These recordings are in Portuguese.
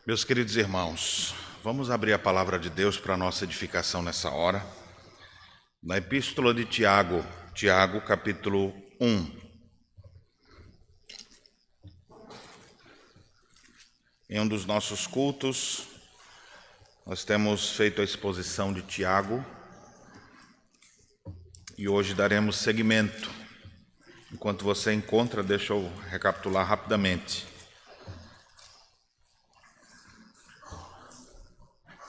Meus queridos irmãos, vamos abrir a palavra de Deus para a nossa edificação nessa hora. Na Epístola de Tiago, capítulo 1. Em um dos nossos cultos, nós temos feito a exposição de Tiago e hoje daremos seguimento. Enquanto você encontra, deixa eu recapitular rapidamente.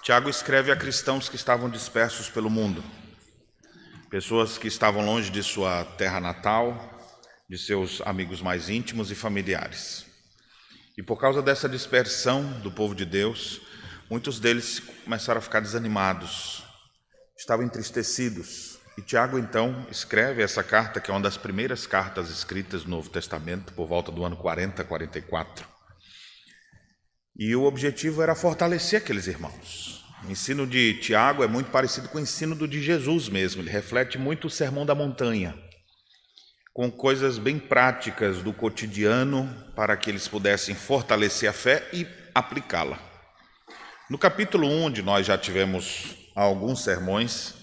Tiago escreve a cristãos que estavam dispersos pelo mundo, pessoas que estavam longe de sua terra natal, de seus amigos mais íntimos e familiares. E por causa dessa dispersão do povo de Deus, muitos deles começaram a ficar desanimados, estavam entristecidos. E Tiago então escreve essa carta, que é uma das primeiras cartas escritas no Novo Testamento, por volta do ano 40, 44. E o objetivo era fortalecer aqueles irmãos. O ensino de Tiago é muito parecido com o ensino de Jesus mesmo. Ele reflete muito o Sermão da Montanha, com coisas bem práticas do cotidiano para que eles pudessem fortalecer a fé e aplicá-la. No capítulo 1, onde nós já tivemos alguns sermões,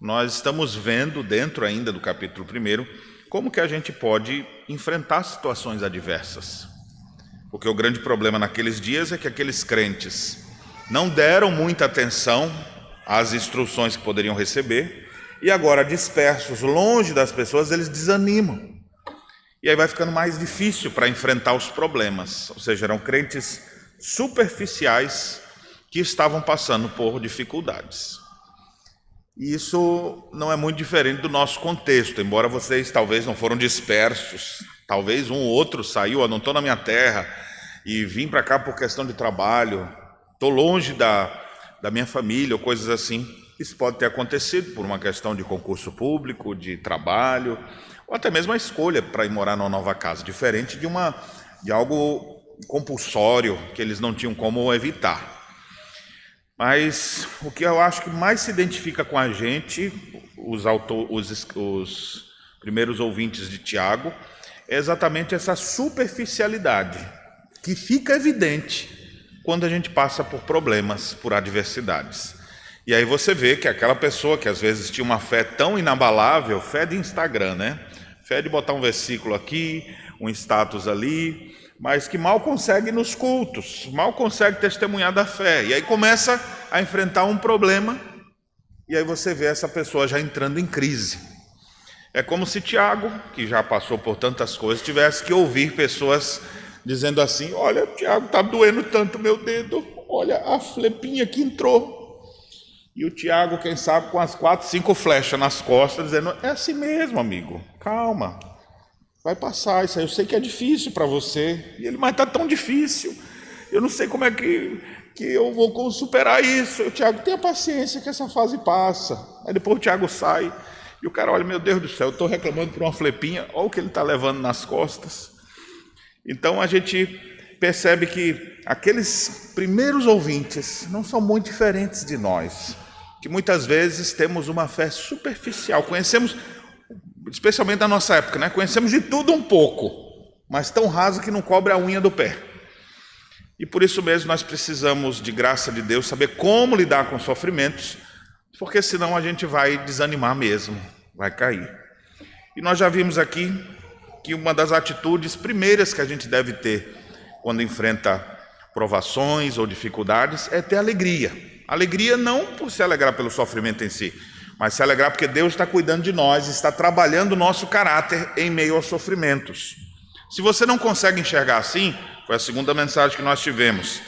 nós estamos vendo, dentro ainda do capítulo 1, como que a gente pode enfrentar situações adversas. Porque o grande problema naqueles dias é que aqueles crentes não deram muita atenção às instruções que poderiam receber e agora, dispersos, longe das pessoas, eles desanimam. E aí vai ficando mais difícil para enfrentar os problemas. Ou seja, eram crentes superficiais que estavam passando por dificuldades. E isso não é muito diferente do nosso contexto, embora vocês talvez não foram dispersos, talvez um ou outro saiu, não estou na minha terra e vim para cá por questão de trabalho, estou longe da minha família ou coisas assim. Isso pode ter acontecido por uma questão de concurso público, de trabalho, ou até mesmo a escolha para ir morar numa nova casa, diferente de algo compulsório que eles não tinham como evitar. Mas o que eu acho que mais se identifica com a gente, os primeiros ouvintes de Tiago, é exatamente essa superficialidade que fica evidente quando a gente passa por problemas, por adversidades. E aí você vê que aquela pessoa que às vezes tinha uma fé tão inabalável, fé de Instagram, né? Fé de botar um versículo aqui, um status ali, mas que mal consegue nos cultos, mal consegue testemunhar da fé. E aí começa a enfrentar um problema, e aí você vê essa pessoa já entrando em crise. É como se Tiago, que já passou por tantas coisas, tivesse que ouvir pessoas dizendo assim: olha, Tiago, está doendo tanto meu dedo, olha a flepinha que entrou. E o Tiago, quem sabe, com as 4, 5 flechas nas costas, dizendo: é assim mesmo, amigo, calma, vai passar isso aí, eu sei que é difícil para você. E ele: mas está tão difícil, eu não sei como é que eu vou superar isso. O Tiago: tenha paciência que essa fase passa. Aí depois o Tiago sai, e o cara olha: meu Deus do céu, eu estou reclamando por uma flepinha, olha o que ele está levando nas costas. Então a gente percebe que aqueles primeiros ouvintes não são muito diferentes de nós, que muitas vezes temos uma fé superficial, conhecemos, especialmente na nossa época, né? Conhecemos de tudo um pouco, mas tão raso que não cobre a unha do pé. E por isso mesmo nós precisamos, de graça de Deus, saber como lidar com sofrimentos, porque senão a gente vai desanimar mesmo, vai cair. E nós já vimos aqui que uma das atitudes primeiras que a gente deve ter quando enfrenta provações ou dificuldades é ter alegria. Alegria não por se alegrar pelo sofrimento em si, mas se alegrar porque Deus está cuidando de nós, está trabalhando o nosso caráter em meio aos sofrimentos. Se você não consegue enxergar assim, foi a segunda mensagem que nós tivemos,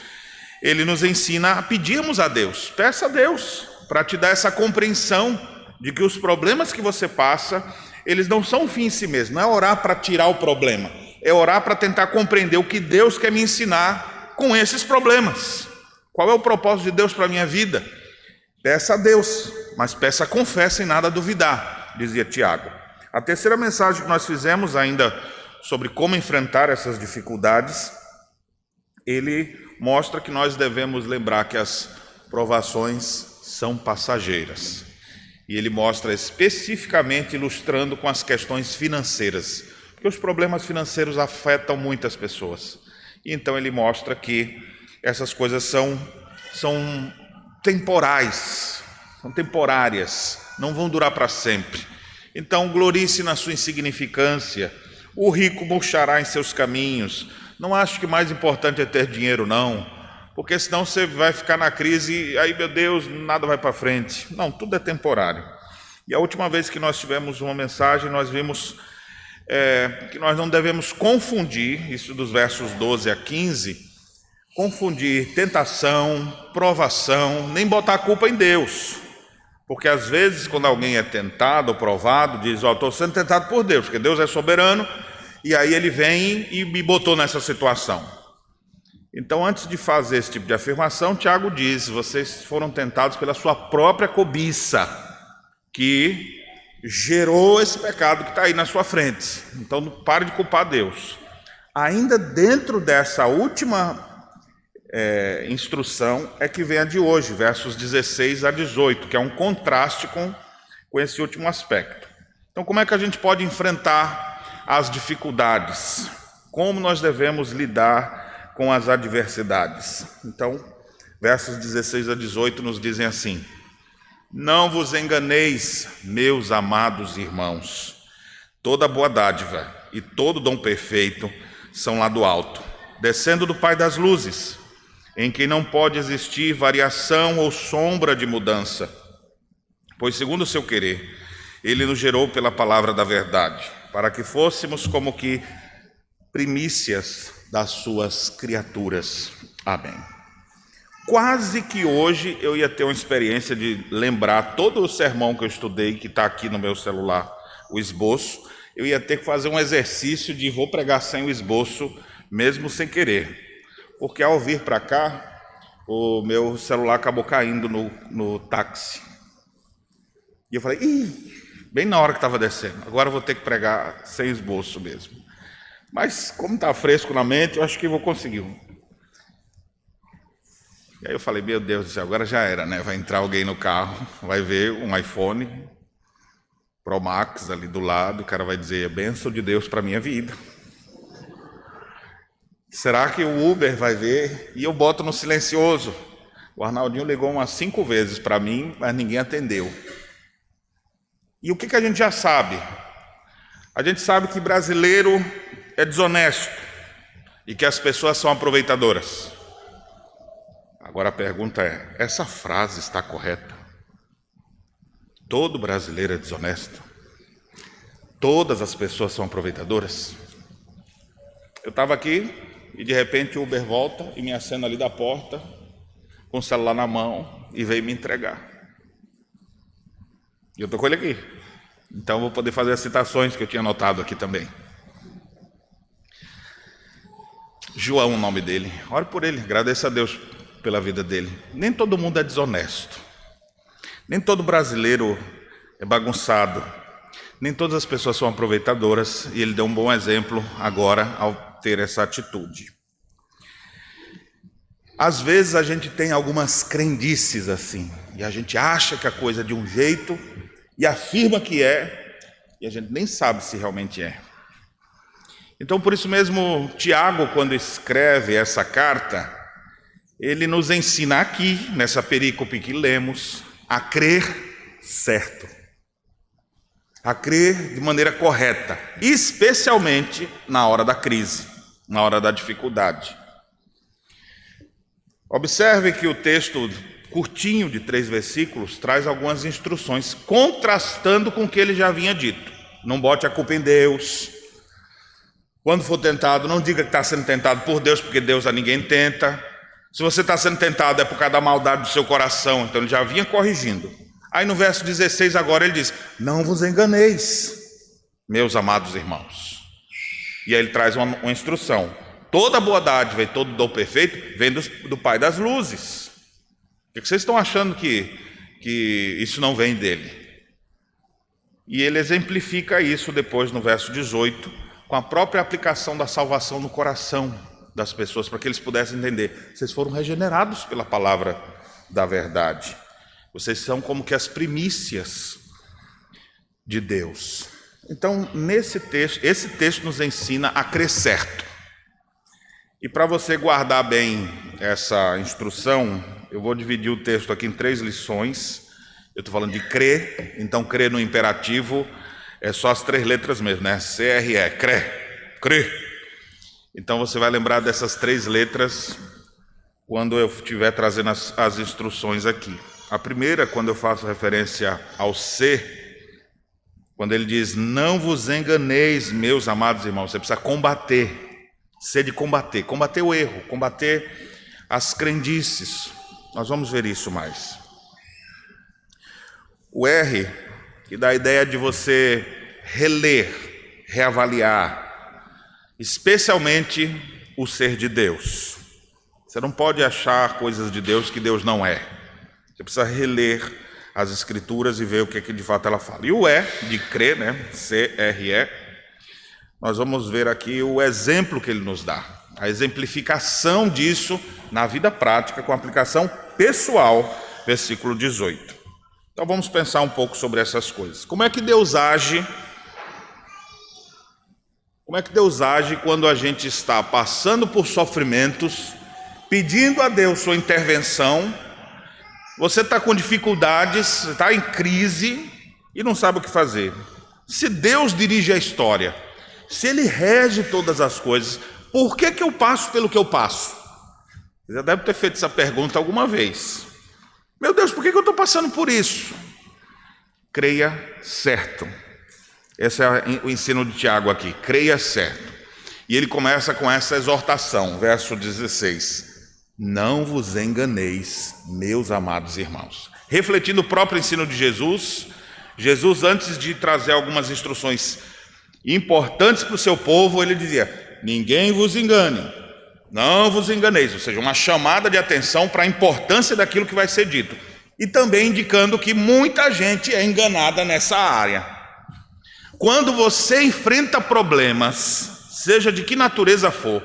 ele nos ensina a pedirmos a Deus. Peça a Deus para te dar essa compreensão de que os problemas que você passa, eles não são um fim em si mesmo. Não é orar para tirar o problema, é orar para tentar compreender o que Deus quer me ensinar com esses problemas. Qual é o propósito de Deus para a minha vida? Peça a Deus, mas peça com fé, sem nada duvidar, dizia Tiago. A terceira mensagem que nós fizemos ainda sobre como enfrentar essas dificuldades, ele mostra que nós devemos lembrar que as provações são passageiras. E ele mostra especificamente ilustrando com as questões financeiras, porque os problemas financeiros afetam muitas pessoas. E então ele mostra que essas coisas são temporais, são temporárias, não vão durar para sempre. Então, glorie-se na sua insignificância, o rico murchará em seus caminhos. Não acho que o mais importante é ter dinheiro, não, porque senão você vai ficar na crise e aí, meu Deus, nada vai para frente. Não, tudo é temporário. E a última vez que nós tivemos uma mensagem, nós vimos que nós não devemos confundir, isso dos versos 12 a 15, confundir tentação, provação, nem botar a culpa em Deus. Porque às vezes quando alguém é tentado ou provado, diz, estou sendo tentado por Deus, porque Deus é soberano, e aí ele vem e me botou nessa situação. Então, antes de fazer esse tipo de afirmação, Tiago diz, vocês foram tentados pela sua própria cobiça, que gerou esse pecado que está aí na sua frente. Então, não pare de culpar Deus. Ainda dentro dessa última instrução é que vem a de hoje, versos 16 a 18, que é um contraste com esse último aspecto. Então, como é que a gente pode enfrentar as dificuldades? Como nós devemos lidar com as adversidades? Então, versos 16 a 18 nos dizem assim: não vos enganeis, meus amados irmãos, toda boa dádiva e todo dom perfeito são lá do alto, descendo do Pai das luzes, em quem não pode existir variação ou sombra de mudança, pois segundo o seu querer, ele nos gerou pela palavra da verdade, para que fôssemos como que primícias das suas criaturas. Amém. Quase que hoje eu ia ter uma experiência de lembrar todo o sermão que eu estudei, que está aqui no meu celular, o esboço. Eu ia ter que fazer um exercício de vou pregar sem o esboço, mesmo sem querer. Porque ao vir para cá, o meu celular acabou caindo no táxi. E eu falei, bem na hora que estava descendo, agora eu vou ter que pregar sem esboço mesmo. Mas como está fresco na mente, eu acho que vou conseguir. E aí eu falei, meu Deus do céu, agora já era, né? Vai entrar alguém no carro, vai ver um iPhone Pro Max ali do lado, o cara vai dizer, bênção de Deus para a minha vida. Será que o Uber vai ver? E eu boto no silencioso. O Arnaldinho ligou umas 5 vezes para mim, mas ninguém atendeu. E o que a gente já sabe? A gente sabe que brasileiro é desonesto e que as pessoas são aproveitadoras. Agora a pergunta é, essa frase está correta? Todo brasileiro é desonesto? Todas as pessoas são aproveitadoras? Eu estava aqui e de repente o Uber volta e me acena ali da porta com o celular na mão e veio me entregar. E eu estou com ele aqui. Então eu vou poder fazer as citações que eu tinha anotado aqui também. João, o nome dele. Ore por ele, agradeça a Deus pela vida dele. Nem todo mundo é desonesto. Nem todo brasileiro é bagunçado. Nem todas as pessoas são aproveitadoras. E ele deu um bom exemplo agora ao ter essa atitude. Às vezes a gente tem algumas crendices assim, e a gente acha que a coisa é de um jeito e afirma que é, e a gente nem sabe se realmente é. Então, por isso mesmo, Tiago, quando escreve essa carta, ele nos ensina aqui, nessa perícope que lemos, a crer certo, a crer de maneira correta, especialmente na hora da crise, na hora da dificuldade. Observe que o texto curtinho de 3 versículos traz algumas instruções, contrastando com o que ele já havia dito. Não bote a culpa em Deus. Quando for tentado, não diga que está sendo tentado por Deus, porque Deus a ninguém tenta. Se você está sendo tentado é por causa da maldade do seu coração. Então ele já vinha corrigindo. Aí no verso 16 agora ele diz, não vos enganeis, meus amados irmãos. E aí ele traz uma instrução. Toda boa dádiva e todo dom perfeito vem do Pai das luzes. Por que vocês estão achando que isso não vem dele? E ele exemplifica isso depois no verso 18, com a própria aplicação da salvação no coração das pessoas, para que eles pudessem entender. Vocês foram regenerados pela palavra da verdade. Vocês são como que as primícias de Deus. Então, esse texto nos ensina a crer certo. E para você guardar bem essa instrução, eu vou dividir o texto aqui em 3 lições. Eu estou falando de crer, então crer no imperativo é só as 3 letras mesmo, né? C-R-E, crê. Então você vai lembrar dessas 3 letras quando eu estiver trazendo as instruções aqui. A primeira, quando eu faço referência ao C, quando ele diz, não vos enganeis, meus amados irmãos, você precisa combater, C de combater o erro, combater as crendices. Nós vamos ver isso mais. O R, que dá a ideia de você reler, reavaliar, especialmente o ser de Deus. Você não pode achar coisas de Deus que Deus não é. Você precisa reler as Escrituras e ver o que de fato ela fala. E o E, de crer, né? C-R-E, nós vamos ver aqui o exemplo que ele nos dá. A exemplificação disso na vida prática, com aplicação pessoal, versículo 18. Então vamos pensar um pouco sobre essas coisas. Como é que Deus age? Como é que Deus age quando a gente está passando por sofrimentos, pedindo a Deus sua intervenção? Você está com dificuldades, está em crise e não sabe o que fazer. Se Deus dirige a história, se Ele rege todas as coisas, por que eu passo pelo que eu passo? Você já deve ter feito essa pergunta alguma vez. Meu Deus, por que eu estou passando por isso? Creia certo. Esse é o ensino de Tiago aqui, creia certo. E ele começa com essa exortação, verso 16. Não vos enganeis, meus amados irmãos. Refletindo o próprio ensino de Jesus, antes de trazer algumas instruções importantes para o seu povo, ele dizia, ninguém vos engane, não vos enganeis, ou seja, uma chamada de atenção para a importância daquilo que vai ser dito. E também indicando que muita gente é enganada nessa área. Quando você enfrenta problemas, seja de que natureza for,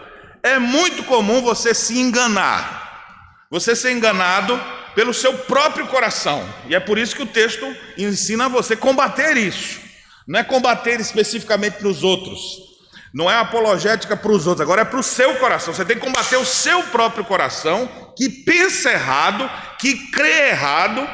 é muito comum você se enganar, você ser enganado pelo seu próprio coração. E é por isso que o texto ensina a você combater isso. Não é combater especificamente nos outros, não é apologética para os outros, agora é para o seu coração. Você tem que combater o seu próprio coração, que pensa errado, que crê errado.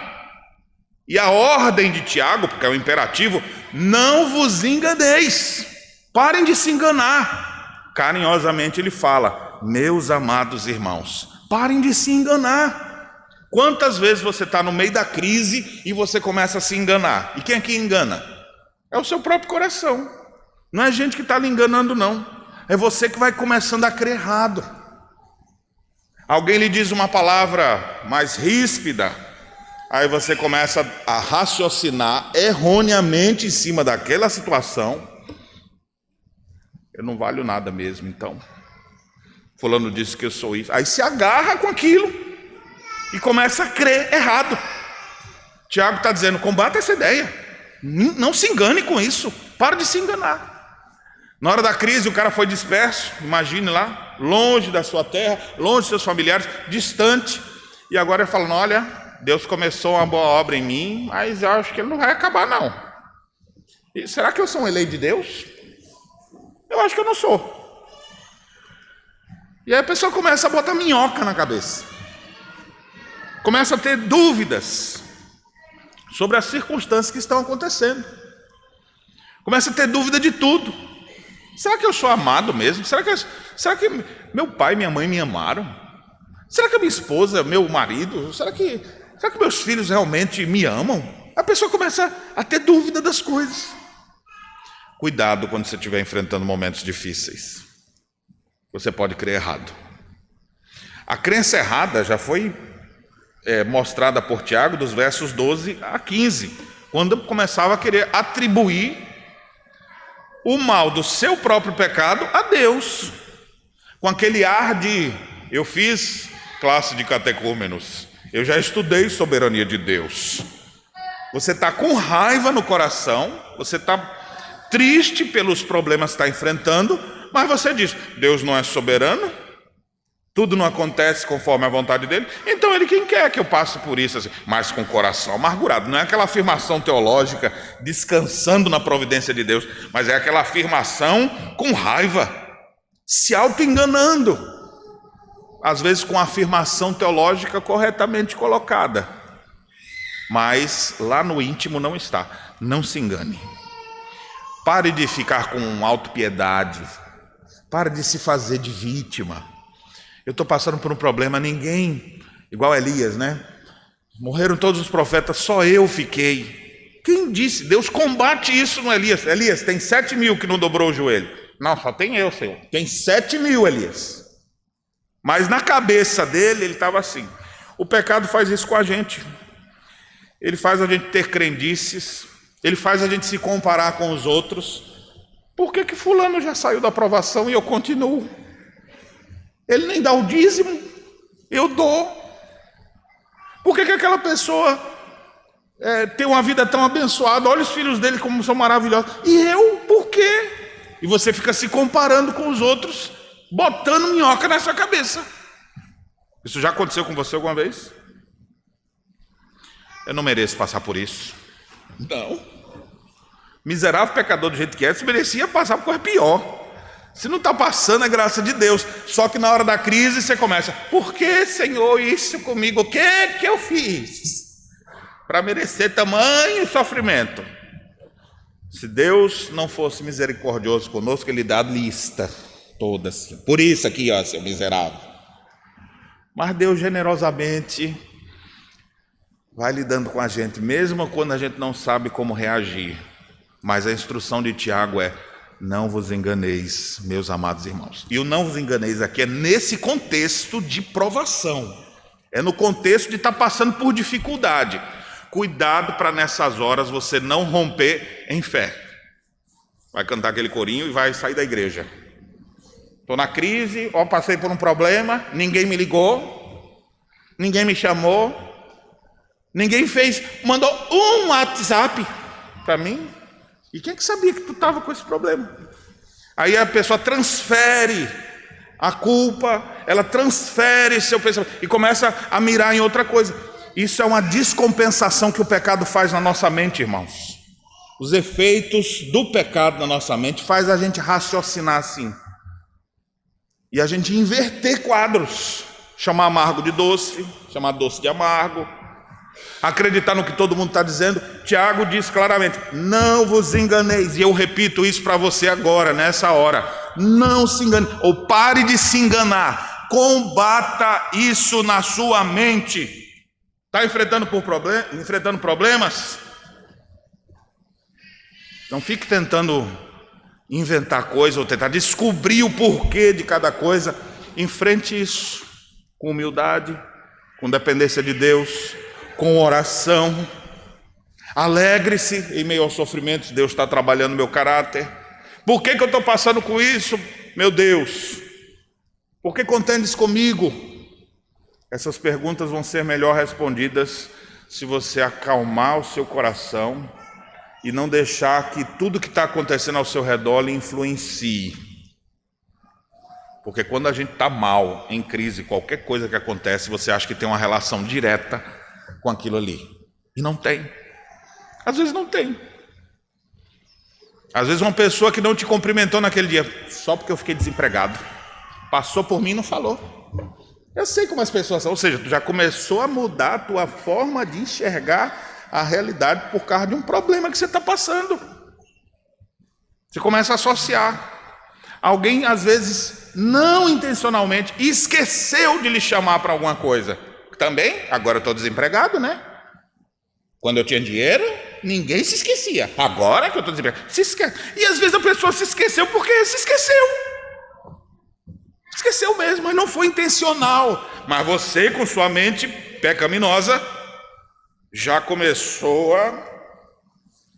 E a ordem de Tiago, porque é o imperativo, não vos enganeis, parem de se enganar. Carinhosamente ele fala, meus amados irmãos, parem de se enganar. Quantas vezes você está no meio da crise e você começa a se enganar? E quem é que engana? É o seu próprio coração. Não é gente que está lhe enganando, não. É você que vai começando a crer errado. Alguém lhe diz uma palavra mais ríspida, aí você começa a raciocinar erroneamente em cima daquela situação. Eu não valho nada mesmo, então. Fulano disse que eu sou isso. Aí se agarra com aquilo e começa a crer errado. Tiago está dizendo, combata essa ideia. Não se engane com isso. Para de se enganar. Na hora da crise o cara foi disperso, imagine lá, longe da sua terra, longe dos seus familiares, distante. E agora ele falando, olha, Deus começou uma boa obra em mim, mas eu acho que ele não vai acabar não. E será que eu sou um eleito de Deus? Eu acho que eu não sou. E aí a pessoa começa a botar minhoca na cabeça. Começa a ter dúvidas sobre as circunstâncias que estão acontecendo. Começa a ter dúvida de tudo. Será que eu sou amado mesmo? Será que meu pai e minha mãe me amaram? Será que a minha esposa, meu marido, será que meus filhos realmente me amam? A pessoa começa a ter dúvida das coisas. Cuidado quando você estiver enfrentando momentos difíceis. Você pode crer errado. A crença errada já foi mostrada por Tiago dos versos 12 a 15, quando começava a querer atribuir o mal do seu próprio pecado a Deus, com aquele ar de, eu fiz classe de catecúmenos, eu já estudei soberania de Deus. Você está com raiva no coração, você está triste pelos problemas que está enfrentando, mas você diz, Deus não é soberano, tudo não acontece conforme a vontade dele, então ele quem quer que eu passe por isso, assim, mas com o coração amargurado. Não é aquela afirmação teológica descansando na providência de Deus, mas é aquela afirmação com raiva, se auto-enganando. às vezes com a afirmação teológica corretamente colocada, mas lá no íntimo não está. Não se engane. Pare de ficar com autopiedade. Pare de se fazer de vítima. Eu estou passando por um problema, ninguém, igual Elias, né? Morreram todos os profetas, só eu fiquei. Quem disse? Deus combate isso no Elias. Elias, tem 7.000 que não dobrou o joelho. Não, só tem eu, Senhor. Tem 7.000, Elias. Mas na cabeça dele, ele estava assim. O pecado faz isso com a gente. Ele faz a gente ter crendices. Ele faz a gente se comparar com os outros. Por que fulano já saiu da aprovação e eu continuo? Ele nem dá o dízimo, eu dou. Por que aquela pessoa tem uma vida tão abençoada? Olha os filhos dele como são maravilhosos. E eu, por quê? E você fica se comparando com os outros, botando minhoca na sua cabeça. Isso já aconteceu com você alguma vez? Eu não mereço passar por isso. Não. Miserável pecador do jeito que é, você merecia passar por coisa pior. Se não está passando, é graça de Deus. Só que na hora da crise você começa: por que, Senhor, isso comigo? O que eu fiz para merecer tamanho sofrimento? Se Deus não fosse misericordioso conosco, Ele dá a lista toda assim. Por isso aqui, ó, seu miserável. Mas Deus generosamente vai lidando com a gente, mesmo quando a gente não sabe como reagir. Mas a instrução de Tiago é: não vos enganeis, meus amados irmãos. E o não vos enganeis aqui é nesse contexto de provação. É no contexto de estar passando por dificuldade. Cuidado para nessas horas você não romper em fé. Vai cantar aquele corinho e vai sair da igreja. Estou na crise, passei por um problema, ninguém me ligou, ninguém me chamou, ninguém mandou um WhatsApp para mim. E quem que sabia que tu estava com esse problema? Aí a pessoa transfere a culpa, ela transfere seu pensamento e começa a mirar em outra coisa. Isso é uma descompensação que o pecado faz na nossa mente, irmãos. Os efeitos do pecado na nossa mente faz a gente raciocinar assim. E a gente inverter quadros. Chamar amargo de doce, chamar doce de amargo. Acreditar no que todo mundo está dizendo. Tiago diz claramente: não vos enganeis. E eu repito isso para você agora, nessa hora: não se engane, ou pare de se enganar. Combata isso na sua mente. Está enfrentando problemas? Não fique tentando inventar coisa ou tentar descobrir o porquê de cada coisa. Enfrente isso com humildade, com dependência de Deus, com oração. Alegre-se em meio aos sofrimentos. Deus está trabalhando meu caráter. Por que eu estou passando com isso, meu Deus? Por que contendes comigo? Essas perguntas vão ser melhor respondidas se você acalmar o seu coração e não deixar que tudo que está acontecendo ao seu redor lhe influencie. Porque quando a gente está mal, em crise, qualquer coisa que acontece, você acha que tem uma relação direta com aquilo ali. E não tem. Às vezes não tem. Às vezes uma pessoa que não te cumprimentou naquele dia, só porque eu fiquei desempregado, passou por mim e não falou. Eu sei como as pessoas são. Ou seja, tu já começou a mudar a tua forma de enxergar a realidade por causa de um problema que você está passando. Você começa a associar. Alguém, às vezes, não intencionalmente, esqueceu de lhe chamar para alguma coisa. Também, agora eu estou desempregado, né? Quando eu tinha dinheiro, ninguém se esquecia. Agora que eu estou desempregado, se esquece. E às vezes a pessoa se esqueceu porque se esqueceu. Esqueceu mesmo, mas não foi intencional. Mas você, com sua mente pecaminosa, já começou a...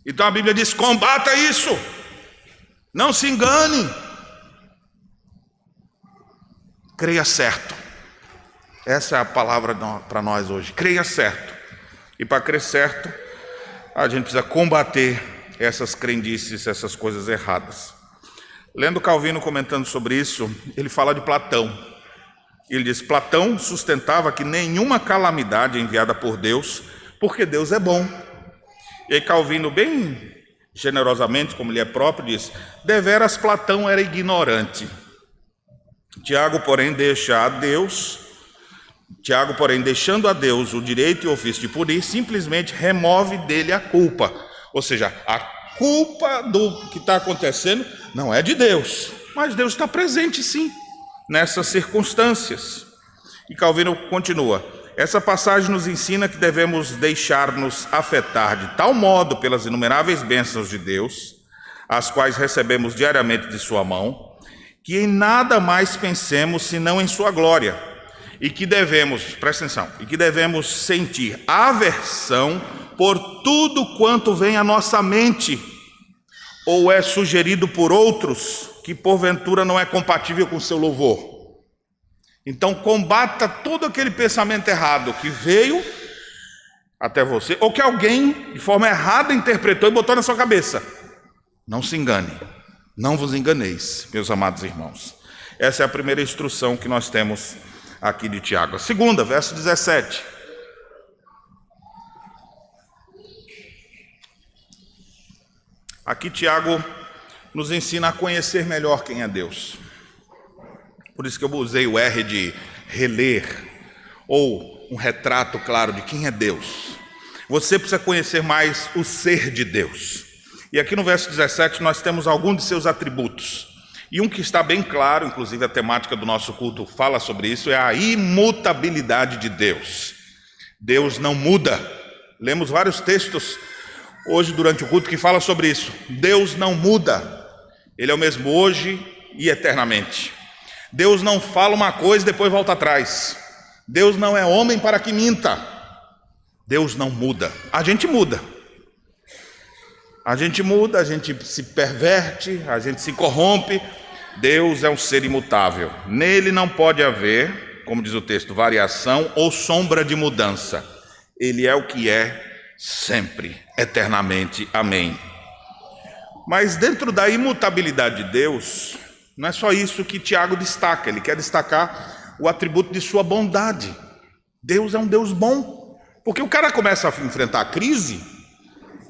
Então a Bíblia diz: combata isso. Não se engane. Creia certo. Essa é a palavra para nós hoje. Creia certo. E para crer certo, a gente precisa combater essas crendices, essas coisas erradas. Lendo Calvino comentando sobre isso, ele fala de Platão. Ele diz: Platão sustentava que nenhuma calamidade é enviada por Deus, porque Deus é bom. E aí Calvino, bem generosamente, como ele é próprio, diz: deveras Platão era ignorante. Tiago, porém, deixando a Deus o direito e o ofício de punir, simplesmente remove dele a culpa. Ou seja, a culpa do que está acontecendo não é de Deus, mas Deus está presente sim, nessas circunstâncias. E Calvino continua: essa passagem nos ensina que devemos deixar-nos afetar de tal modo pelas inumeráveis bênçãos de Deus, as quais recebemos diariamente de sua mão, que em nada mais pensemos senão em sua glória, e que devemos, presta atenção, e que devemos sentir aversão por tudo quanto vem à nossa mente, ou é sugerido por outros, que porventura não é compatível com seu louvor. Então combata todo aquele pensamento errado que veio até você, ou que alguém de forma errada interpretou e botou na sua cabeça. Não se engane, não vos enganeis, meus amados irmãos. Essa é a primeira instrução que nós temos aqui de Tiago. A segunda, verso 17. Aqui Tiago nos ensina a conhecer melhor quem é Deus. Por isso que eu usei o R de reler, ou um retrato claro de quem é Deus. Você precisa conhecer mais o ser de Deus. E aqui no verso 17 nós temos alguns de seus atributos. E um que está bem claro, inclusive a temática do nosso culto fala sobre isso, é a imutabilidade de Deus. Deus não muda. Lemos vários textos hoje durante o culto que fala sobre isso. Deus não muda. Ele é o mesmo hoje e eternamente. Deus não fala uma coisa e depois volta atrás. Deus não é homem para que minta. Deus não muda. A gente muda. A gente muda, a gente se perverte, a gente se corrompe. Deus é um ser imutável. Nele não pode haver, como diz o texto, variação ou sombra de mudança. Ele é o que é sempre, eternamente. Amém. Mas dentro da imutabilidade de Deus, não é só isso que Tiago destaca. Ele quer destacar o atributo de sua bondade. Deus é um Deus bom. Porque o cara começa a enfrentar a crise,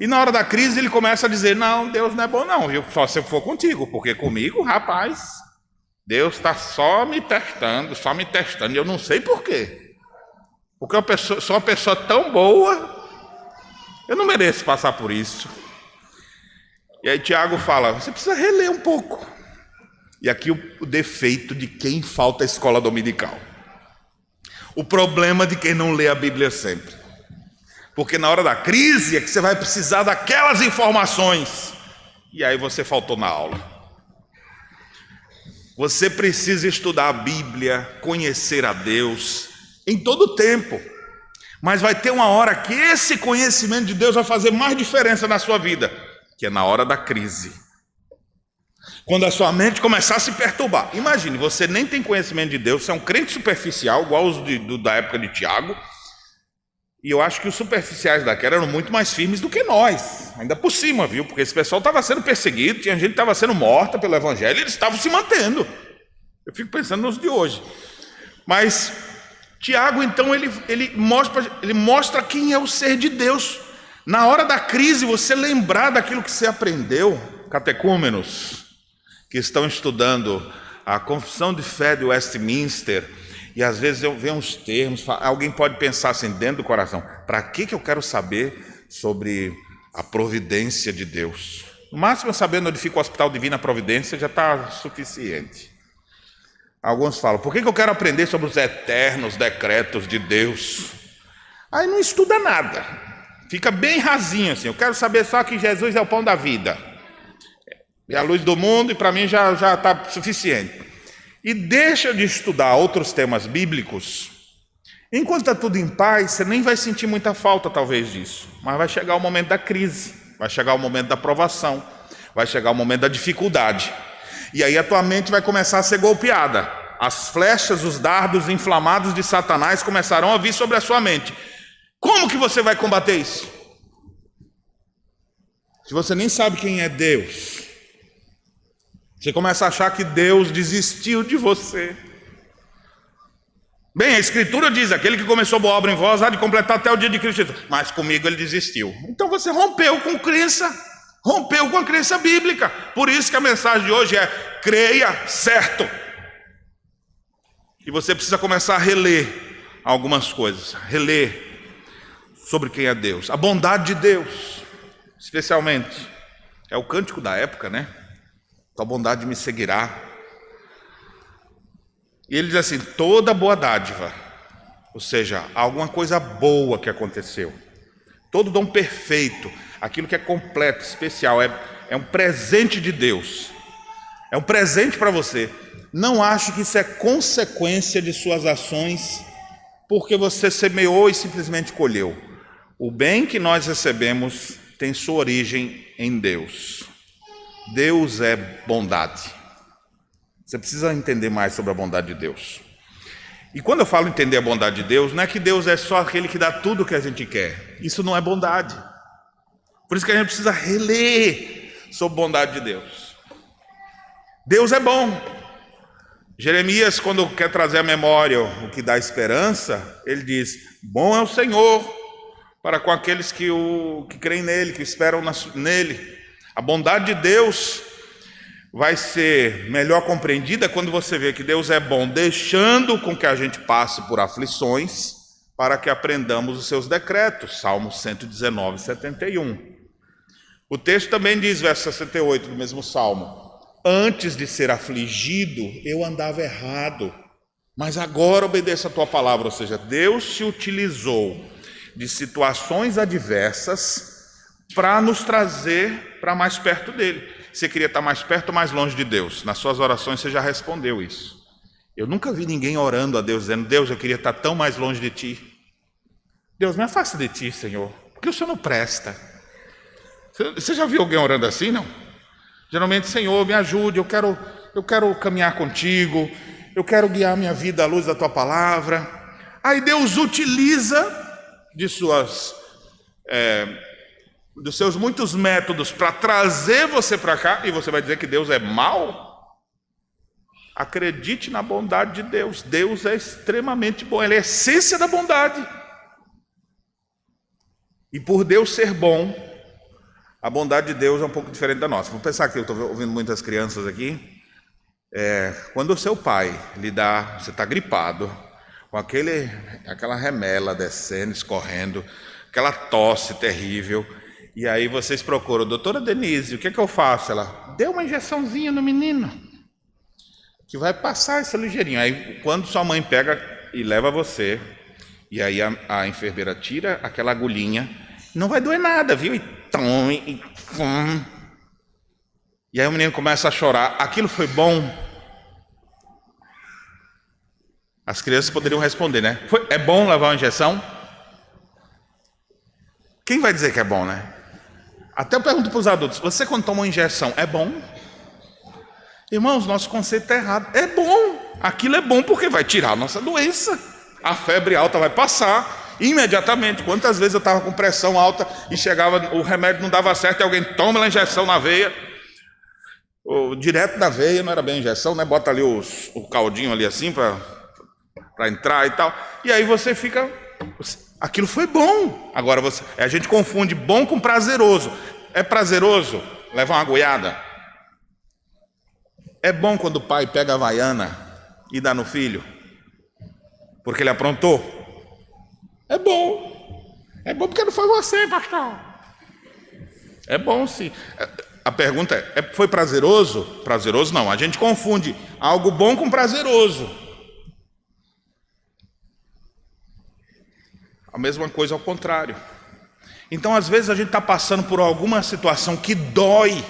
e na hora da crise ele começa a dizer: não, Deus não é bom não, viu? Só se eu for contigo, porque comigo, rapaz, Deus está só me testando, e eu não sei por quê. Porque eu sou uma pessoa tão boa, eu não mereço passar por isso. E aí Tiago fala: você precisa reler um pouco. E aqui o defeito de quem falta a escola dominical. O problema de quem não lê a Bíblia sempre. Porque na hora da crise é que você vai precisar daquelas informações. E aí você faltou na aula. Você precisa estudar a Bíblia, conhecer a Deus em todo o tempo. Mas vai ter uma hora que esse conhecimento de Deus vai fazer mais diferença na sua vida, que é na hora da crise. Quando a sua mente começar a se perturbar. Imagine, você nem tem conhecimento de Deus, você é um crente superficial, igual os da época de Tiago. E eu acho que os superficiais daquela eram muito mais firmes do que nós. Ainda por cima, viu? Porque esse pessoal estava sendo perseguido, tinha gente que estava sendo morta pelo evangelho, e eles estavam se mantendo. Eu fico pensando nos de hoje. Mas Tiago, então, ele mostra quem é o ser de Deus. Na hora da crise, você lembrar daquilo que você aprendeu. Catecúmenos que estão estudando a Confissão de Fé de Westminster, e às vezes eu vejo uns termos, alguém pode pensar assim dentro do coração: para que eu quero saber sobre a providência de Deus? No máximo, eu sabendo onde fica o Hospital Divina Providência já está suficiente. Alguns falam: por que eu quero aprender sobre os eternos decretos de Deus? Aí não estuda nada, fica bem rasinho assim. Eu quero saber só que Jesus é o pão da vida, é a luz do mundo, e para mim já está suficiente. E deixa de estudar outros temas bíblicos. Enquanto está tudo em paz, você nem vai sentir muita falta talvez disso. Mas vai chegar o momento da crise, vai chegar o momento da provação, vai chegar o momento da dificuldade. E aí a tua mente vai começar a ser golpeada. As flechas, os dardos inflamados de Satanás começarão a vir sobre a sua mente. Como que você vai combater isso? Se você nem sabe quem é Deus, você começa a achar que Deus desistiu de você. Bem, a Escritura diz: aquele que começou boa obra em vós há de completar até o dia de Cristo Jesus. Mas comigo ele desistiu. Então você rompeu com a crença bíblica. Por isso que a mensagem de hoje é: creia certo. E você precisa começar a reler algumas coisas, reler sobre quem é Deus, a bondade de Deus, especialmente. É o cântico da época, né? Tua bondade me seguirá. E ele diz assim: toda boa dádiva, ou seja, alguma coisa boa que aconteceu, todo dom perfeito, aquilo que é completo, especial, é um presente de Deus, é um presente para você. Não ache que isso é consequência de suas ações, porque você semeou e simplesmente colheu. O bem que nós recebemos tem sua origem em Deus. Deus é bondade. Você precisa entender mais sobre a bondade de Deus. E quando eu falo entender a bondade de Deus, não é que Deus é só aquele que dá tudo o que a gente quer. Isso não é bondade. Por isso que a gente precisa reler sobre a bondade de Deus. Deus é bom. Jeremias, quando quer trazer à memória o que dá esperança, ele diz: bom é o Senhor para com aqueles que creem nele, que esperam nele. A bondade de Deus vai ser melhor compreendida quando você vê que Deus é bom, deixando com que a gente passe por aflições, para que aprendamos os seus decretos. Salmo 119, 71. O texto também diz, verso 68 do mesmo Salmo: antes de ser afligido, eu andava errado, mas agora obedeço a tua palavra. Ou seja, Deus se utilizou de situações adversas para nos trazer para mais perto dele. Você queria estar mais perto ou mais longe de Deus? Nas suas orações você já respondeu isso. Eu nunca vi ninguém orando a Deus, dizendo: Deus, eu queria estar tão mais longe de ti. Deus, me afasta de ti, Senhor, porque o Senhor não presta. Você já viu alguém orando assim, não? Geralmente: Senhor, me ajude, eu quero caminhar contigo, eu quero guiar minha vida à luz da tua palavra. Aí Deus utiliza dos seus muitos métodos para trazer você para cá, e você vai dizer que Deus é mau? Acredite na bondade de Deus. Deus é extremamente bom, Ele é a essência da bondade. E por Deus ser bom, a bondade de Deus é um pouco diferente da nossa. Vou pensar que eu estou ouvindo muitas crianças aqui. Quando o seu pai lhe dá, você está gripado, com aquela remela descendo, escorrendo, aquela tosse terrível, e aí vocês procuram: doutora Denise, o que é que eu faço? Ela: dê uma injeçãozinha no menino, que vai passar isso ligeirinho. Aí quando sua mãe pega e leva você, e aí a enfermeira tira aquela agulhinha, não vai doer nada, viu? E aí o menino começa a chorar. Aquilo foi bom? As crianças poderiam responder, né? É bom levar uma injeção? Quem vai dizer que é bom, né? Até eu pergunto para os adultos: você quando toma uma injeção, é bom? Irmãos, nosso conceito está errado. É bom. Aquilo é bom porque vai tirar a nossa doença. A febre alta vai passar imediatamente. Quantas vezes eu estava com pressão alta e chegava, o remédio não dava certo e alguém toma a injeção na veia, ou direto da veia, não era bem injeção, né? Bota ali o caldinho ali assim para entrar e tal. E aí você fica... Aquilo foi bom. Agora a gente confunde bom com prazeroso. É prazeroso levar uma goiada? É bom quando o pai pega a havaiana e dá no filho, porque ele aprontou? É bom. É bom porque não foi você, pastor. É bom sim. A pergunta foi prazeroso? Prazeroso não. A gente confunde algo bom com prazeroso. A mesma coisa ao contrário. Então, às vezes, a gente está passando por alguma situação que dói,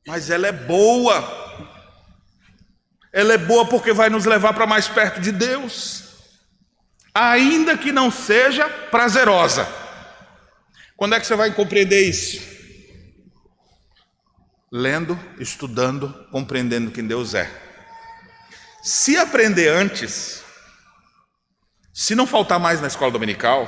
mas ela é boa. Ela é boa porque vai nos levar para mais perto de Deus, ainda que não seja prazerosa. Quando é que você vai compreender isso? Lendo, estudando, compreendendo quem Deus é. Se aprender antes, se não faltar mais na escola dominical,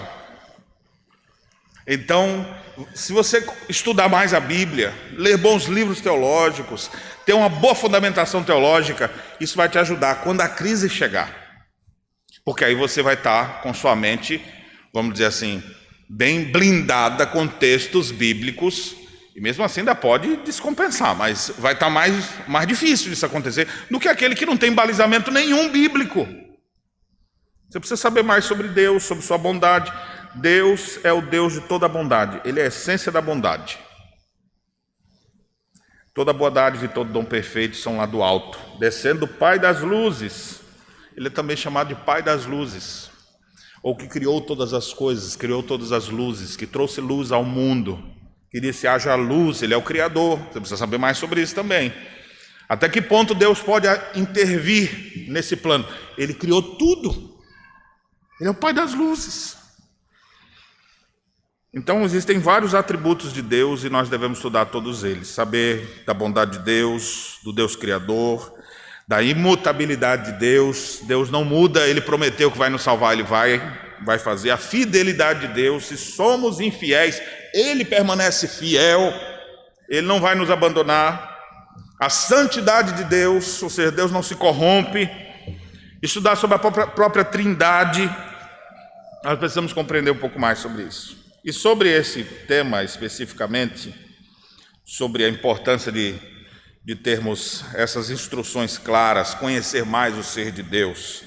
então, se você estudar mais a Bíblia, ler bons livros teológicos, ter uma boa fundamentação teológica, isso vai te ajudar quando a crise chegar. Porque aí você vai estar com sua mente, vamos dizer assim, bem blindada com textos bíblicos E mesmo assim ainda pode descompensar, mas vai estar mais difícil disso acontecer do que aquele que não tem balizamento nenhum bíblico. Você precisa saber mais sobre Deus, sobre sua bondade. Deus é o Deus de toda a bondade, Ele é a essência da bondade. Toda boa dádiva e todo dom perfeito são lá do alto, descendo do Pai das luzes. Ele é também chamado de Pai das luzes, ou que criou todas as coisas, criou todas as luzes, que trouxe luz ao mundo, que disse haja luz. Ele é o Criador. Você precisa saber mais sobre isso também. Até que ponto Deus pode intervir nesse plano? Ele criou tudo. Ele é o Pai das luzes. Então existem vários atributos de Deus e nós devemos estudar todos eles. Saber da bondade de Deus, do Deus Criador, da imutabilidade de Deus. Deus não muda, Ele prometeu que vai nos salvar, Ele vai fazer. A fidelidade de Deus, se somos infiéis, Ele permanece fiel, Ele não vai nos abandonar. A santidade de Deus, ou seja, Deus não se corrompe. Estudar sobre a própria Trindade, nós precisamos compreender um pouco mais sobre isso. E sobre esse tema especificamente, sobre a importância de termos essas instruções claras, conhecer mais o ser de Deus,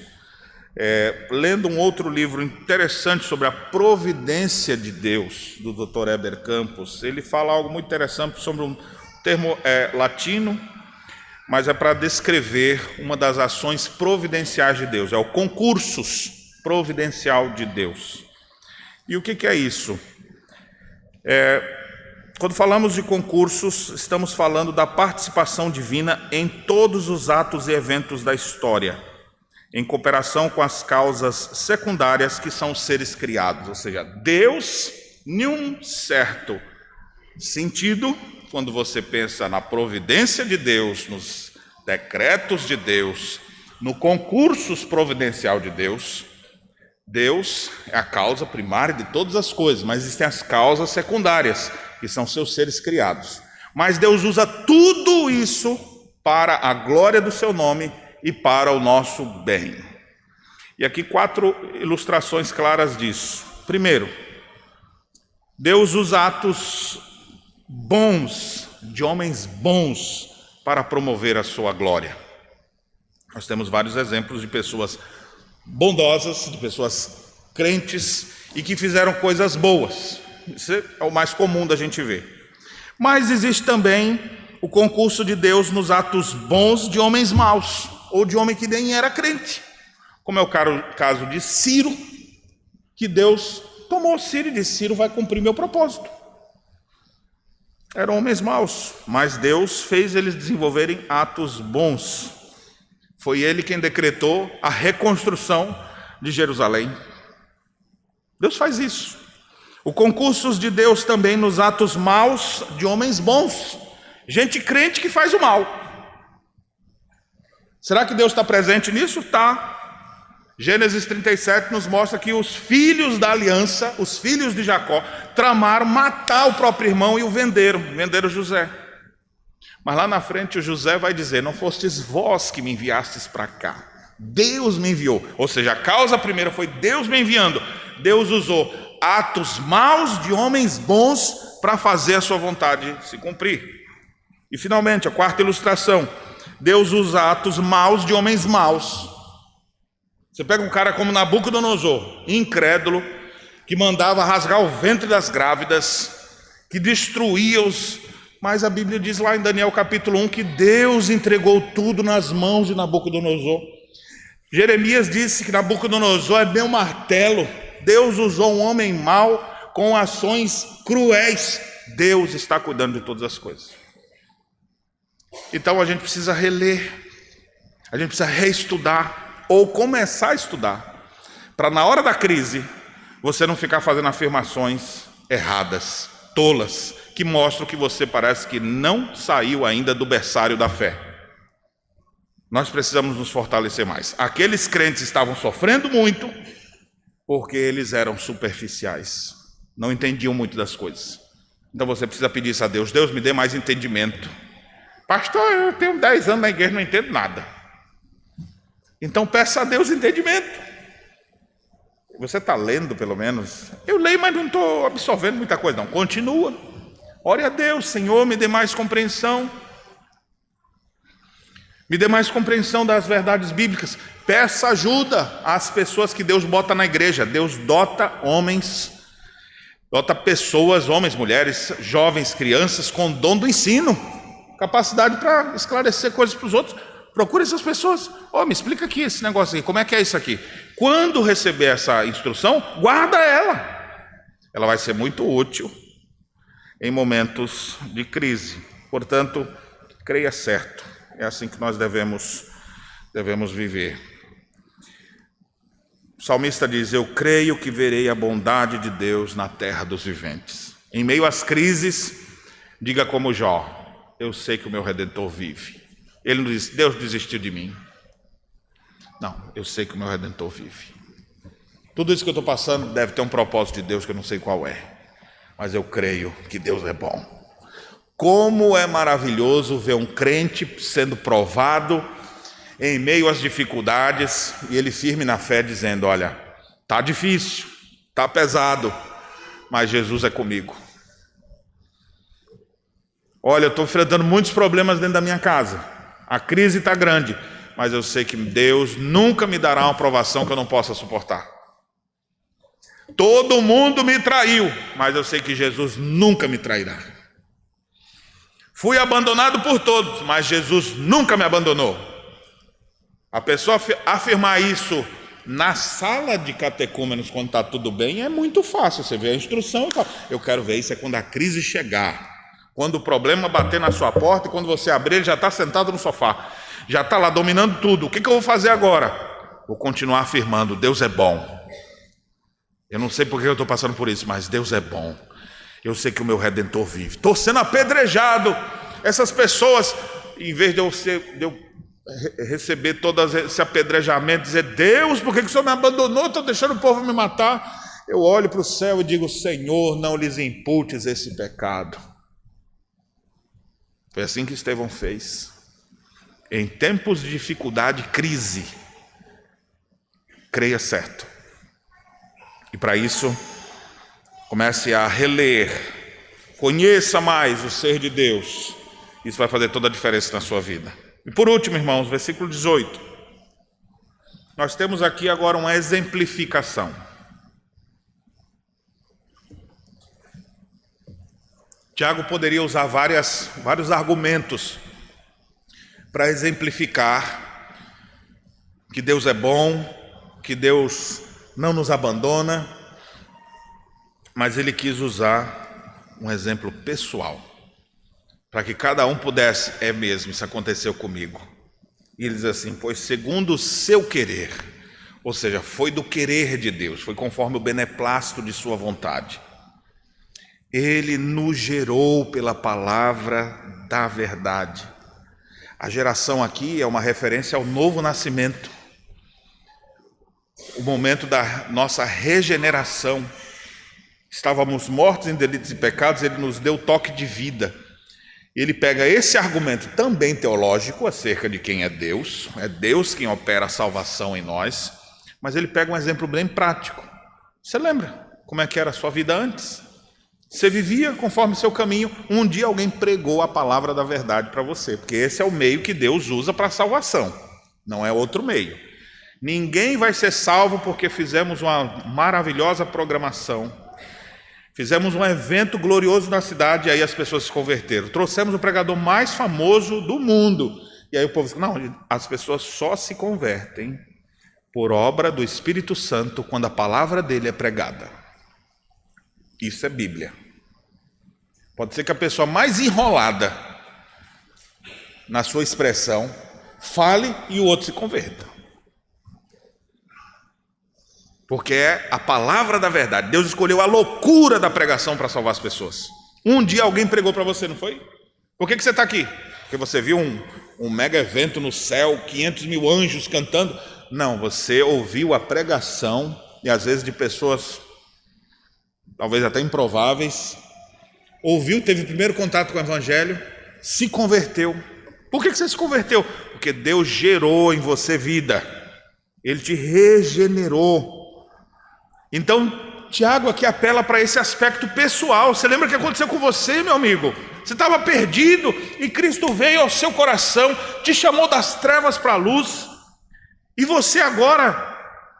lendo um outro livro interessante sobre a providência de Deus, do Dr. Heber Campos, ele fala algo muito interessante sobre um termo latino, mas é para descrever uma das ações providenciais de Deus, é o concursus providencial de Deus. E o que é isso? Quando falamos de concursos, estamos falando da participação divina em todos os atos e eventos da história, em cooperação com as causas secundárias que são os seres criados. Ou seja, Deus, em um certo sentido, quando você pensa na providência de Deus, nos decretos de Deus, no concursus providencial de Deus, Deus é a causa primária de todas as coisas, mas existem as causas secundárias, que são seus seres criados. Mas Deus usa tudo isso para a glória do seu nome e para o nosso bem. E aqui 4 ilustrações claras disso. Primeiro, Deus usa atos bons, de homens bons, para promover a sua glória. Nós temos vários exemplos de pessoas bondosas, de pessoas crentes e que fizeram coisas boas. Isso é o mais comum da gente ver. Mas existe também o concurso de Deus nos atos bons de homens maus, ou de homem que nem era crente, como é o caso de Ciro, que Deus tomou Ciro e disse: Ciro vai cumprir meu propósito. Eram homens maus, mas Deus fez eles desenvolverem atos bons. Foi Ele quem decretou a reconstrução de Jerusalém. Deus faz isso. O concurso de Deus também nos atos maus de homens bons, gente crente que faz o mal. Será que Deus está presente nisso? Está. Gênesis 37 nos mostra que os filhos da aliança, os filhos de Jacó, tramaram matar o próprio irmão e o venderam José. Mas lá na frente o José vai dizer: não fostes vós que me enviastes para cá, Deus me enviou. Ou seja, a causa primeira foi Deus me enviando. Deus usou atos maus de homens bons para fazer a sua vontade se cumprir. E finalmente, a 4ª ilustração: Deus usa atos maus de homens maus. Você pega um cara como Nabucodonosor, incrédulo, que mandava rasgar o ventre das grávidas, que destruía os... Mas a Bíblia diz lá em Daniel capítulo 1 que Deus entregou tudo nas mãos de Nabucodonosor. Jeremias disse que Nabucodonosor é meu martelo. Deus usou um homem mau com ações cruéis. Deus está cuidando de todas as coisas. Então a gente precisa reler, a gente precisa reestudar, ou começar a estudar, para na hora da crise, você não ficar fazendo afirmações erradas, tolas, que mostram que você parece que não saiu ainda do berçário da fé. Nós precisamos nos fortalecer mais. Aqueles crentes estavam sofrendo muito, porque eles eram superficiais, não entendiam muito das coisas. Então você precisa pedir isso a Deus: Deus, me dê mais entendimento. Pastor, eu tenho 10 anos na igreja e não entendo nada. Então peça a Deus entendimento. Você está lendo pelo menos? Eu leio, mas não estou absorvendo muita coisa não. Continua. Ore a Deus: Senhor, me dê mais compreensão. Me dê mais compreensão das verdades bíblicas. Peça ajuda às pessoas que Deus bota na igreja. Deus dota homens, dota pessoas, homens, mulheres, jovens, crianças, com dom do ensino, capacidade para esclarecer coisas para os outros. Procure essas pessoas. Me explica aqui esse negócio aqui, como é que é isso aqui? Quando receber essa instrução, guarda ela. Ela vai ser muito útil em momentos de crise. Portanto, creia certo. É assim que nós devemos viver. O salmista diz: eu creio que verei a bondade de Deus na terra dos viventes. Em meio às crises, diga como Jó: eu sei que o meu Redentor vive. Ele não diz: Deus desistiu de mim. Não, eu sei que o meu Redentor vive. Tudo isso que eu estou passando deve ter um propósito de Deus que eu não sei qual é, mas eu creio que Deus é bom. Como é maravilhoso ver um crente sendo provado em meio às dificuldades e ele firme na fé, dizendo: olha, tá difícil, tá pesado, mas Jesus é comigo. Olha, eu estou enfrentando muitos problemas dentro da minha casa, a crise está grande, mas eu sei que Deus nunca me dará uma provação que eu não possa suportar. Todo mundo me traiu, mas eu sei que Jesus nunca me trairá. Fui abandonado por todos, mas Jesus nunca me abandonou. A pessoa afirmar isso na sala de catecúmenos, quando está tudo bem, é muito fácil. Você vê a instrução e fala: eu quero ver isso é quando a crise chegar, quando o problema bater na sua porta, e quando você abrir, ele já está sentado no sofá, já está lá dominando tudo. O que eu vou fazer agora? Vou continuar afirmando: Deus é bom. Eu não sei por que eu estou passando por isso, mas Deus é bom. Eu sei que o meu Redentor vive. Estou sendo apedrejado. Essas pessoas, em vez de eu receber todo esse apedrejamento, dizer: Deus, por que o Senhor me abandonou? Estou deixando o povo me matar. Eu olho para o céu e digo: Senhor, não lhes imputes esse pecado. Foi assim que Estevão fez. Em tempos de dificuldade, crise, creia certo. E para isso, comece a reler, conheça mais o ser de Deus. Isso vai fazer toda a diferença na sua vida. E por último, irmãos, versículo 18. Nós temos aqui agora uma exemplificação. Tiago poderia usar vários argumentos para exemplificar que Deus é bom, que Deus não nos abandona, mas ele quis usar um exemplo pessoal, para que cada um pudesse: é mesmo, isso aconteceu comigo. E ele diz assim: pois segundo o seu querer, ou seja, foi do querer de Deus, foi conforme o beneplácito de sua vontade, ele nos gerou pela palavra da verdade. A geração aqui é uma referência ao novo nascimento, o momento da nossa regeneração. Estávamos mortos em delitos e pecados, ele nos deu toque de vida. Ele pega esse argumento também teológico acerca de quem é Deus quem opera a salvação em nós, mas ele pega um exemplo bem prático. Você lembra como é que era a sua vida antes? Você vivia conforme seu caminho. Um dia alguém pregou a palavra da verdade para você, porque esse é o meio que Deus usa para a salvação, não é outro meio. Ninguém vai ser salvo porque fizemos uma maravilhosa programação, fizemos um evento glorioso na cidade e aí as pessoas se converteram. Trouxemos o pregador mais famoso do mundo. E aí o povo diz: não, as pessoas só se convertem por obra do Espírito Santo quando a palavra dele é pregada. Isso é Bíblia. Pode ser que a pessoa mais enrolada na sua expressão fale e o outro se converta. Porque é a palavra da verdade. Deus escolheu a loucura da pregação para salvar as pessoas. Um dia alguém pregou para você, não foi? Por que você está aqui? Porque você viu um mega evento no céu, 500 mil anjos cantando? Não, você ouviu a pregação, e às vezes de pessoas talvez até improváveis. Ouviu, teve o primeiro contato com o evangelho, se converteu. Por que você se converteu? Porque Deus gerou em você vida. Ele te regenerou. Então, Tiago aqui apela para esse aspecto pessoal. Você lembra o que aconteceu com você, meu amigo? Você estava perdido e Cristo veio ao seu coração, te chamou das trevas para a luz, e você agora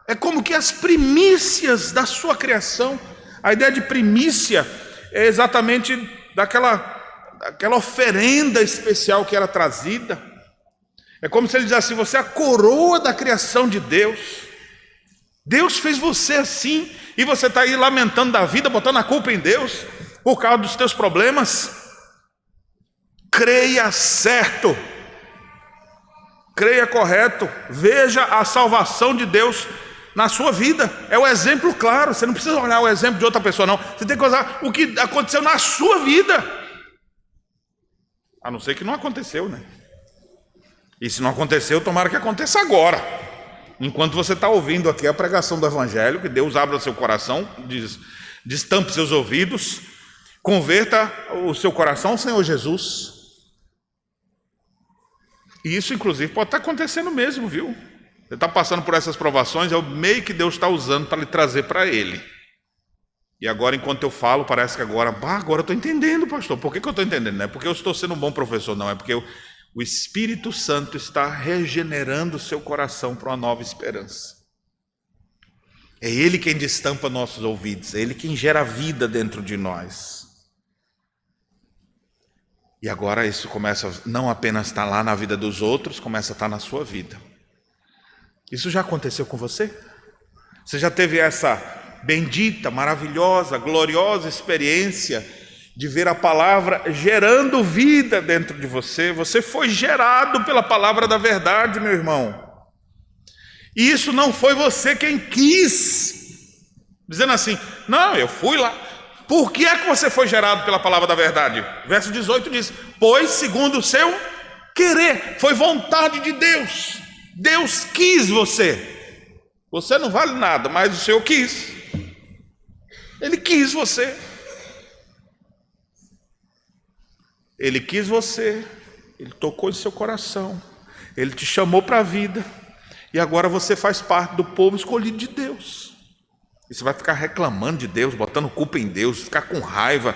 é como que as primícias da sua criação. A ideia de primícia é exatamente daquela oferenda especial que era trazida. É como se ele dissesse assim: você é a coroa da criação de Deus. Deus fez você assim, e você está aí lamentando da vida, botando a culpa em Deus por causa dos teus problemas. Creia certo, creia correto, veja a salvação de Deus na sua vida. É o exemplo claro. Você não precisa olhar o exemplo de outra pessoa, não. Você tem que olhar o que aconteceu na sua vida, a não ser que não aconteceu, né? E se não aconteceu, tomara que aconteça agora, enquanto você está ouvindo aqui a pregação do Evangelho. Que Deus abra seu coração, destampe seus ouvidos, converta o seu coração ao Senhor Jesus. E isso inclusive pode estar acontecendo mesmo, viu? Você está passando por essas provações, é o meio que Deus está usando para lhe trazer para Ele. E agora, enquanto eu falo, parece que agora eu estou entendendo, pastor. Por que eu estou entendendo? Não é porque eu estou sendo um bom professor, não. É porque o Espírito Santo está regenerando o seu coração para uma nova esperança. É Ele quem destampa nossos ouvidos, é Ele quem gera vida dentro de nós. E agora isso começa não apenas a estar lá na vida dos outros, começa a estar na sua vida. Isso já aconteceu com você? Você já teve essa bendita, maravilhosa, gloriosa experiência de ver a palavra gerando vida dentro de você? Você foi gerado pela palavra da verdade, meu irmão. E isso não foi você quem quis, dizendo assim: não, eu fui lá. Por que é que você foi gerado pela palavra da verdade? Verso 18 diz: pois segundo o seu querer, foi vontade de Deus. Deus quis você. Você não vale nada, mas o Senhor quis. Ele quis você. Ele quis você. Ele tocou em seu coração. Ele te chamou para a vida. E agora você faz parte do povo escolhido de Deus. E você vai ficar reclamando de Deus, botando culpa em Deus, ficar com raiva,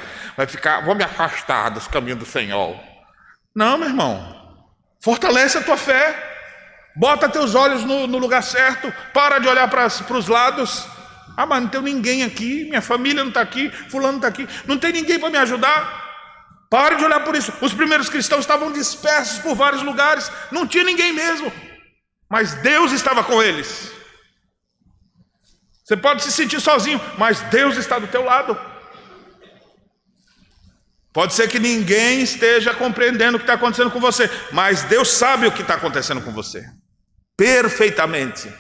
vou me afastar dos caminhos do Senhor. Não, meu irmão. Fortalece a tua fé. Bota teus olhos no lugar certo. Para de olhar para os lados. Ah, mas não tem ninguém aqui, minha família não está aqui, fulano não está aqui, não tem ninguém para me ajudar. Pare de olhar por isso. Os primeiros cristãos estavam dispersos por vários lugares, não tinha ninguém mesmo, mas Deus estava com eles. Você pode se sentir sozinho, mas Deus está do teu lado. Pode ser que ninguém esteja compreendendo o que está acontecendo com você, mas Deus sabe o que está acontecendo com você perfeitamente.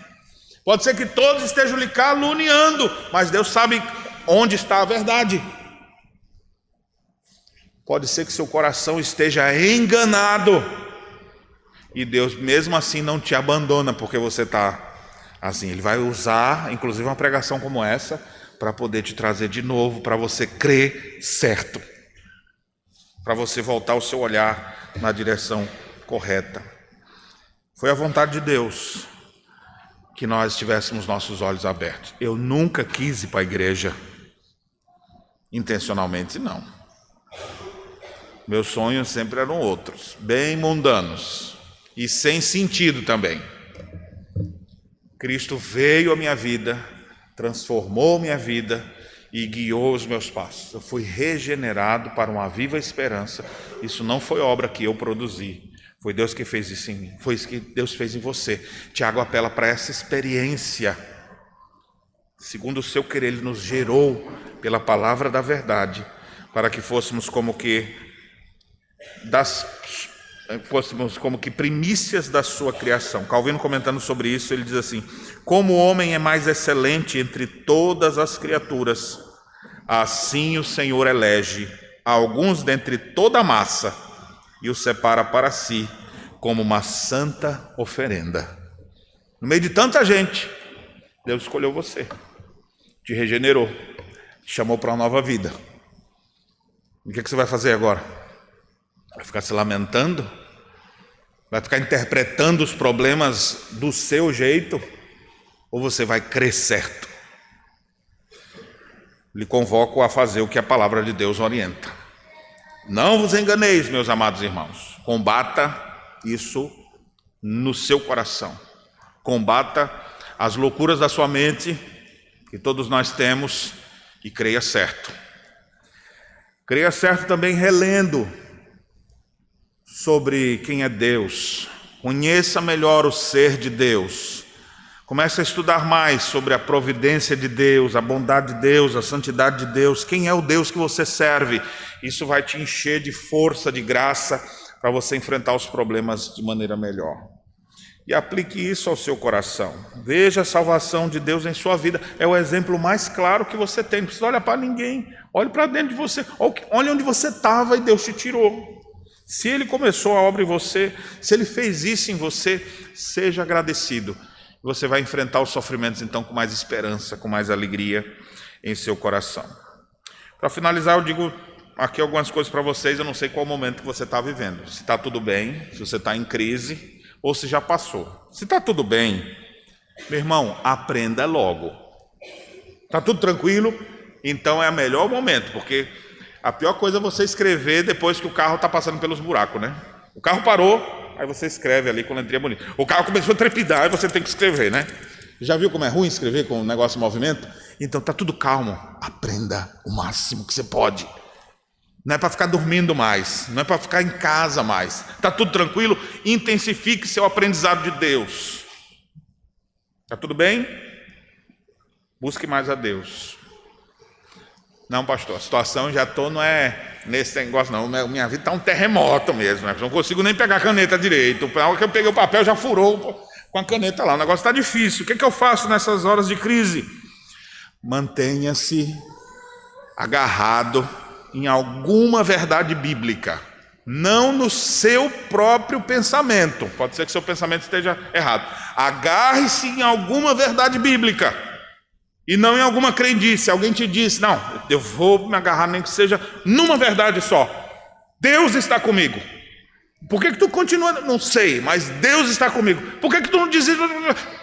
Pode ser que todos estejam lhe caluniando, mas Deus sabe onde está a verdade. Pode ser que seu coração esteja enganado, e Deus mesmo assim não te abandona, porque você está assim. Ele vai usar inclusive uma pregação como essa para poder te trazer de novo, para você crer certo, para você voltar o seu olhar na direção correta. Foi a vontade de Deus que nós tivéssemos nossos olhos abertos. Eu nunca quis ir para a igreja intencionalmente, não. Meus sonhos sempre eram outros, bem mundanos e sem sentido também. Cristo veio à minha vida, transformou minha vida e guiou os meus passos. Eu fui regenerado para uma viva esperança. Isso não foi obra que eu produzi, foi Deus que fez isso em mim, foi isso que Deus fez em você. Tiago apela para essa experiência. Segundo o seu querer, Ele nos gerou pela palavra da verdade, para que fôssemos como que primícias da sua criação. Calvino, comentando sobre isso, ele diz assim: como o homem é mais excelente entre todas as criaturas, assim o Senhor elege alguns dentre toda a massa e os separa para si como uma santa oferenda. No meio de tanta gente, Deus escolheu você, te regenerou, te chamou para uma nova vida. E o que você vai fazer agora? Vai ficar se lamentando? Vai ficar interpretando os problemas do seu jeito? Ou você vai crer certo? lhe convoco a fazer o que a palavra de Deus orienta. Não vos enganeis, meus amados irmãos. Combata isso no seu coração. Combata as loucuras da sua mente, que todos nós temos, e creia certo. Creia certo também relendo sobre quem é Deus. Conheça melhor o ser de Deus. Comece a estudar mais sobre a providência de Deus, a bondade de Deus, a santidade de Deus. Quem é o Deus que você serve? Isso vai te encher de força, de graça, para você enfrentar os problemas de maneira melhor. E aplique isso ao seu coração. Veja a salvação de Deus em sua vida. É o exemplo mais claro que você tem. Não precisa olhar para ninguém. Olhe para dentro de você. Olhe onde você estava e Deus te tirou. Se Ele começou a obra em você, se Ele fez isso em você, seja agradecido. Você vai enfrentar os sofrimentos então com mais esperança, com mais alegria em seu coração. Para finalizar, eu digo aqui algumas coisas para vocês. Eu não sei qual momento que você está vivendo. Se está tudo bem, se você está em crise, ou se já passou. Se está tudo bem, meu irmão, aprenda logo. Está tudo tranquilo? Então é o melhor momento, porque a pior coisa é você escrever depois que o carro está passando pelos buracos, né? O carro parou, aí você escreve ali com letrinha bonita. O carro começou a trepidar, aí você tem que escrever, né? Já viu como é ruim escrever com um negócio em movimento? Então está tudo calmo. Aprenda o máximo que você pode. Não é para ficar dormindo mais, não é para ficar em casa mais. Está tudo tranquilo? Intensifique seu aprendizado de Deus. Está tudo bem? Busque mais a Deus. Não, pastor, a situação já estou, não é nesse negócio não. Minha vida está um terremoto mesmo, né? Não consigo nem pegar a caneta direito. Na hora que eu peguei o papel já furou com a caneta lá. O negócio está difícil. O que eu faço nessas horas de crise? Mantenha-se agarrado em alguma verdade bíblica, não no seu próprio pensamento. Pode ser que seu pensamento esteja errado. Agarre-se em alguma verdade bíblica e não em alguma crendice. Alguém te disse, não, eu vou me agarrar nem que seja numa verdade só. Deus está comigo. Por que tu continua? Não sei, mas Deus está comigo. Por que tu não diz isso?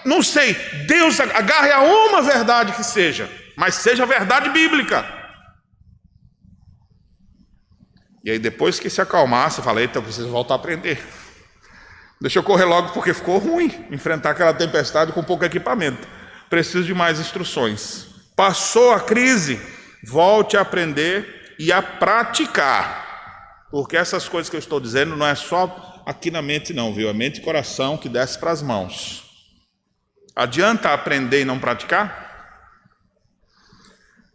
Não sei. Deus, agarre a uma verdade que seja, mas seja verdade bíblica. E aí depois que se acalmar, você fala, eita, eu preciso voltar a aprender. Deixa eu correr logo porque ficou ruim enfrentar aquela tempestade com pouco equipamento. Preciso de mais instruções. Passou a crise, volte a aprender e a praticar. Porque essas coisas que eu estou dizendo não é só aqui na mente não, viu? É mente e coração que desce para as mãos. Adianta aprender e não praticar?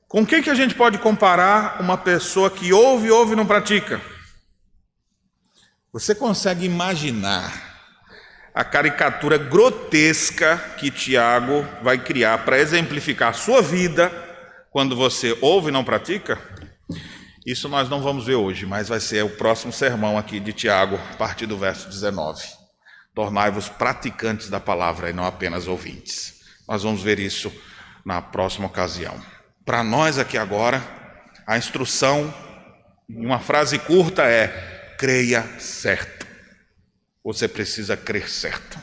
Com quem que a gente pode comparar uma pessoa que ouve e não pratica? Você consegue imaginar a caricatura grotesca que Tiago vai criar para exemplificar a sua vida quando você ouve e não pratica? Isso nós não vamos ver hoje, mas vai ser o próximo sermão aqui de Tiago, a partir do verso 19. Tornai-vos praticantes da palavra e não apenas ouvintes. Nós vamos ver isso na próxima ocasião. Para nós aqui agora, a instrução, em uma frase curta, é: creia certo. Você precisa crer certo.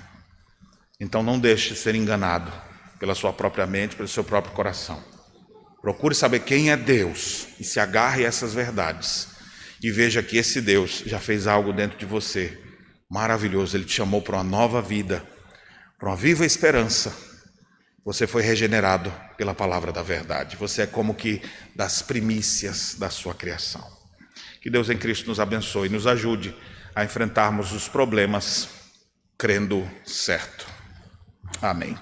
Então não deixe de ser enganado pela sua própria mente, pelo seu próprio coração. Procure saber quem é Deus e se agarre a essas verdades. E veja que esse Deus já fez algo dentro de você maravilhoso. Ele te chamou para uma nova vida, para uma viva esperança. Você foi regenerado pela palavra da verdade. Você é como que das primícias da sua criação. Que Deus em Cristo nos abençoe e nos ajude a enfrentarmos os problemas crendo certo. Amém.